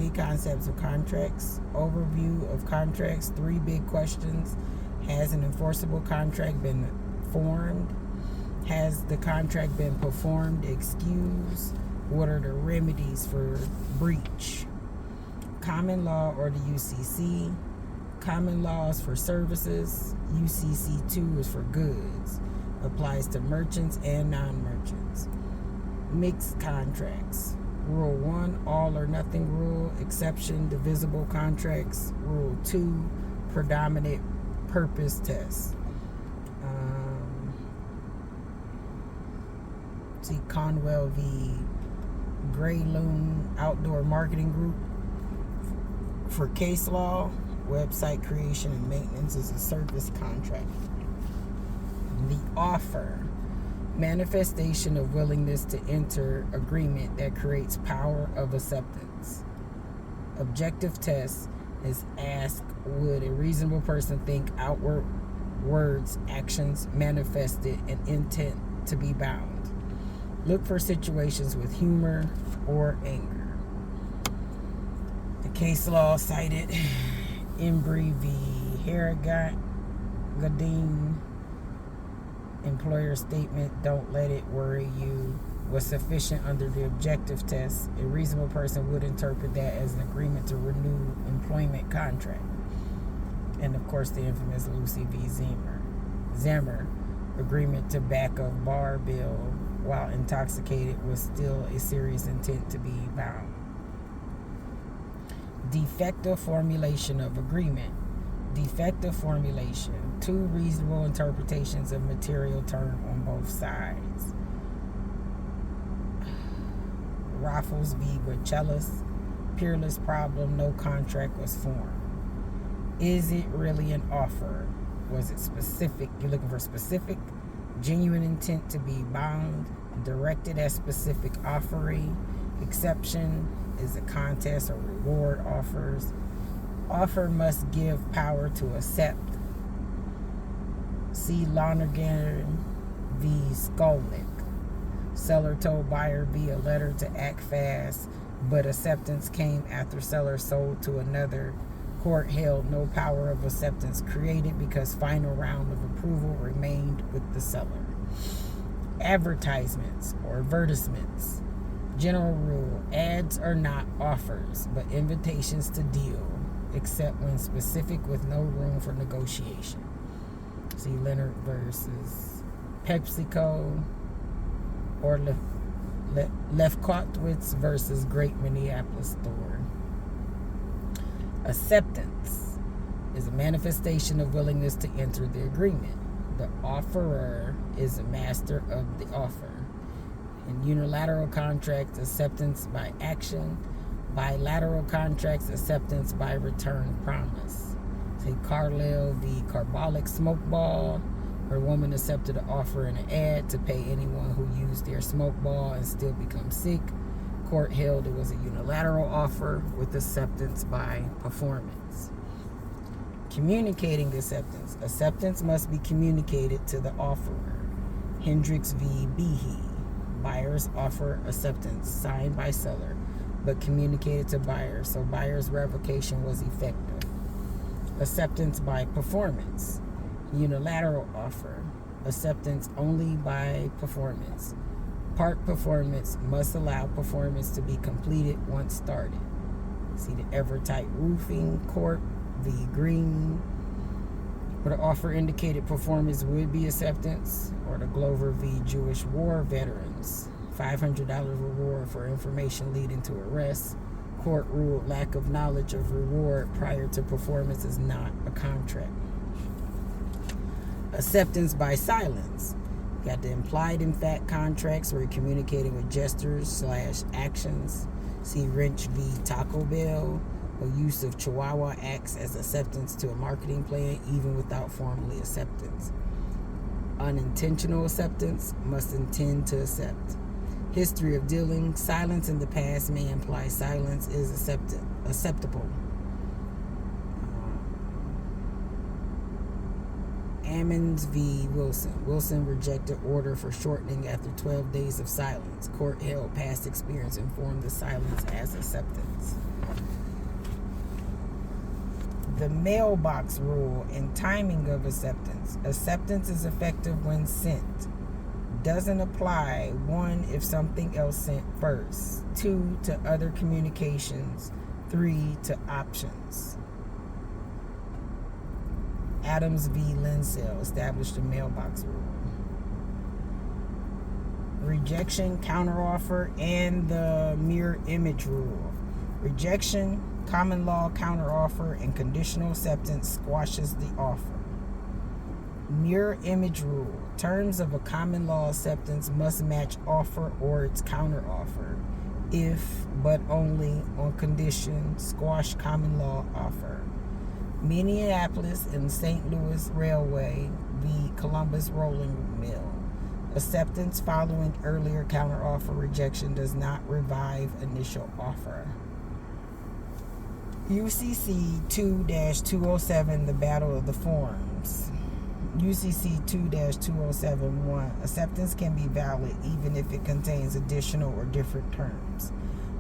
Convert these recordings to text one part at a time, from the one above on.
Key concepts of contracts. Overview of contracts. 3 big questions. Has an enforceable contract been formed? Has the contract been performed? Excuse. What are the remedies for breach? Common law or the UCC. Common laws for services. UCC 2 is for goods. Applies to merchants and non-merchants. Mixed contracts. Rule 1, all or nothing rule. Exception, divisible contracts. Rule 2, predominant purpose test. See Conwell v. Gray Loon Outdoor Marketing Group. For case law, website creation and maintenance is a service contract. The offer, manifestation of willingness to enter agreement that creates power of acceptance. Objective test is ask, would a reasonable person think outward words, actions manifested an intent to be bound? Look for situations with humor or anger. The case law cited Embry v. Harrigan. Employer statement, don't let it worry you, was sufficient under the objective test. A reasonable person would interpret that as an agreement to renew employment contract. And of course the infamous Lucy v. Zimmer, agreement to back of bar bill while intoxicated was still a serious intent to be bound. Defective formulation of agreement. Defective formulation. 2 reasonable interpretations of material term on both sides. Raffles v. Bachellis. Peerless problem. No contract was formed. Is it really an offer? Was it specific? You're looking for specific, genuine intent to be bound, directed at specific offering. Exception is a contest or reward offers. Offer must give power to accept. See Lonergan v. Skolnick. Seller told buyer via letter to act fast, but acceptance came after seller sold to another. Court held no power of acceptance created because final round of approval remained with the seller. Advertisements or advertisements. General rule, ads are not offers, but invitations to deal, except when specific with no room for negotiation. See Leonard versus PepsiCo, or Lefkowitz versus Great Minneapolis Store. Acceptance is a manifestation of willingness to enter the agreement. The offerer is a master of the offer. In unilateral contracts, acceptance by action. Bilateral contracts, acceptance by return promise. Say Carlisle v. Carbolic Smoke Ball, where a woman accepted an offer in an ad to pay anyone who used their smoke ball and still become sick. Court held it was a unilateral offer with acceptance by performance. Communicating acceptance. Acceptance must be communicated to the offerer. Hendricks v. Behe. Buyer's offer acceptance signed by seller, but communicated to buyer, so buyer's revocation was effective. Acceptance by performance. Unilateral offer. Acceptance only by performance. Part performance must allow performance to be completed once started. See the Evertight Roofing Corp v. Green, where the offer indicated performance would be acceptance, or the Glover v. Jewish War Veterans, $500 reward for information leading to arrest. Court ruled lack of knowledge of reward prior to performance is not a contract. Acceptance by silence. You got the implied in fact contracts where you're communicating with gestures/actions. See Wrench v. Taco Bell, where use of Chihuahua acts as acceptance to a marketing plan even without formally acceptance. Unintentional acceptance, must intend to accept. History of dealing. Silence in the past may imply silence is acceptable. Ammons v. Wilson. Wilson rejected order for shortening after 12 days of silence. Court held past experience informed the silence as acceptance. The mailbox rule and timing of acceptance. Acceptance is effective when sent. Doesn't apply, 1, if something else sent first, 2, to other communications, 3, to options. Adams v. Linsell established the mailbox rule. Rejection, counteroffer, and the mirror image rule. Rejection, common law counteroffer, and conditional acceptance squashes the offer. Mirror image rule. Terms of a common law acceptance must match offer or its counteroffer, if but only on condition. Squash common law offer. Minneapolis and St. Louis Railway v. Columbus Rolling Mill. Acceptance following earlier counteroffer rejection does not revive initial offer. UCC 2-207, the Battle of the Forms. UCC 2-207-1. Acceptance can be valid even if it contains additional or different terms.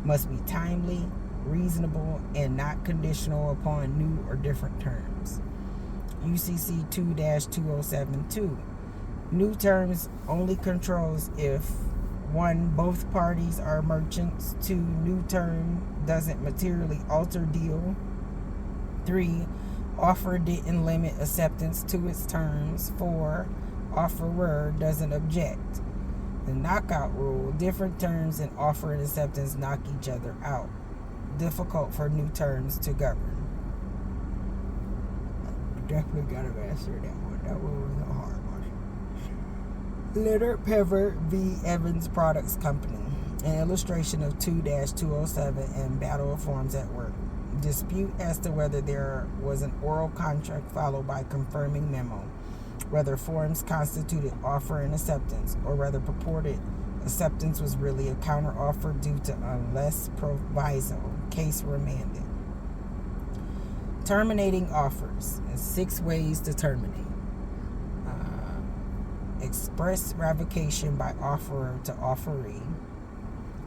Must be timely, reasonable, and not conditional upon new or different terms. UCC 2-207-2. New terms only controls if 1, both parties are merchants. 2, new term doesn't materially alter deal. 3, offer didn't limit acceptance to its terms. 4, offerer doesn't object. The knockout rule. Different terms and offer and acceptance knock each other out. Difficult for new terms to govern. Definitely gotta master that one. That one was a hard one. Leonard Pever v. Evans Products Company. An illustration of 2-207 and Battle of Forms at Work. Dispute as to whether there was an oral contract followed by confirming memo, whether forms constituted offer and acceptance, or whether purported acceptance was really a counteroffer due to unless proviso. Case remanded. Terminating offers. 6 ways to terminate. Express revocation by offerer to offeree.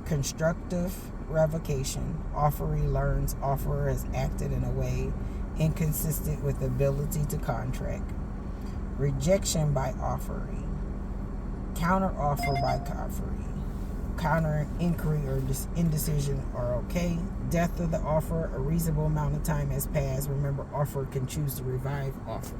Constructive revocation. Offeree learns offerer has acted in a way inconsistent with ability to contract. Rejection by offeree. Counteroffer by offeree. Counter inquiry or indecision are okay. Death of the offer. A reasonable amount of time has passed. Remember, offer can choose to revive offer.